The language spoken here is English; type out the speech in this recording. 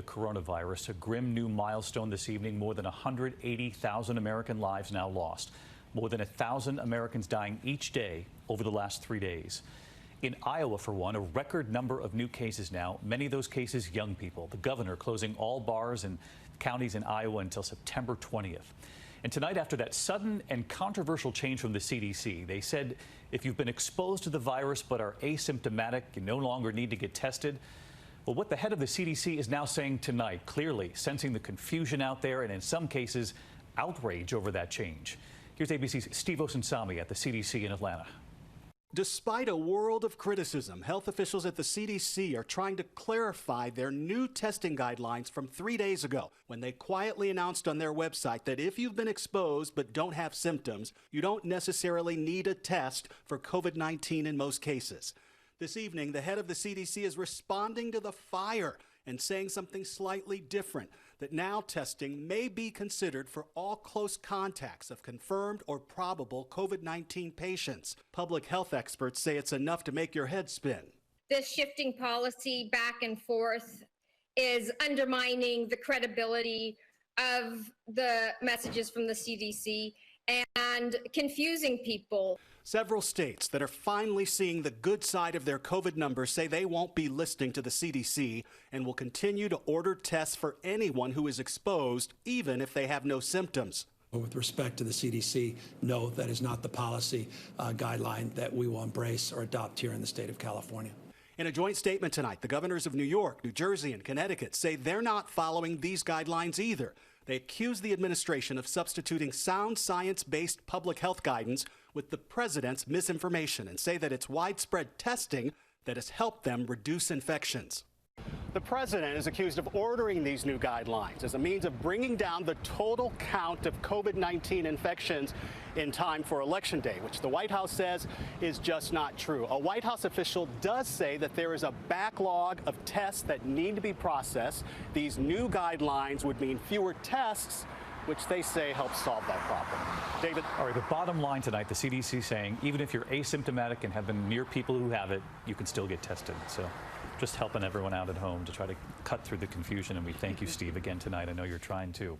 The coronavirus, a grim new milestone this evening. More than 180,000 American lives now lost. More than 1,000 Americans dying each day over the last 3 days. In Iowa, for one, a record number of new cases now, many of those cases young people. The governor closing all bars and counties in Iowa until September 20th. And tonight, after that sudden and controversial change from the CDC, they said if you've been exposed to the virus but are asymptomatic, you no longer need to get tested. Well, what the head of the CDC is now saying tonight, clearly sensing the confusion out there and in some cases, outrage over that change. Here's ABC's Steve Osunsami at the CDC in Atlanta. Despite a world of criticism, health officials at the CDC are trying to clarify their new testing guidelines from 3 days ago when they quietly announced on their website that if you've been exposed but don't have symptoms, you don't necessarily need a test for COVID-19 in most cases. This evening, the head of the CDC is responding to the fire and saying something slightly different, that now testing may be considered for all close contacts of confirmed or probable COVID-19 patients. Public health experts say it's enough to make your head spin. This shifting policy back and forth is undermining the credibility of the messages from the CDC and confusing people. Several states that are finally seeing the good side of their COVID numbers say they won't be listening to the CDC and will continue to order tests for anyone who is exposed, even if they have no symptoms. With respect to the CDC, no, that is not the policy guideline that we will embrace or adopt here in the state of California. In a joint statement tonight, the governors of New York, New Jersey, and Connecticut say they're not following these guidelines either. They accuse the administration of substituting sound science-based public health guidance with the president's misinformation and say that it's widespread testing that has helped them reduce infections. The president is accused of ordering these new guidelines as a means of bringing down the total count of COVID-19 infections in time for Election Day, which the White House says is just not true. A White House official does say that there is a backlog of tests that need to be processed. These new guidelines would mean fewer tests, which they say helps solve that problem. David? All right, the bottom line tonight, the CDC saying even if you're asymptomatic and have been near people who have it, you can still get tested. So just helping everyone out at home to try to cut through the confusion. And we thank you, Steve, again tonight. I know you're trying to.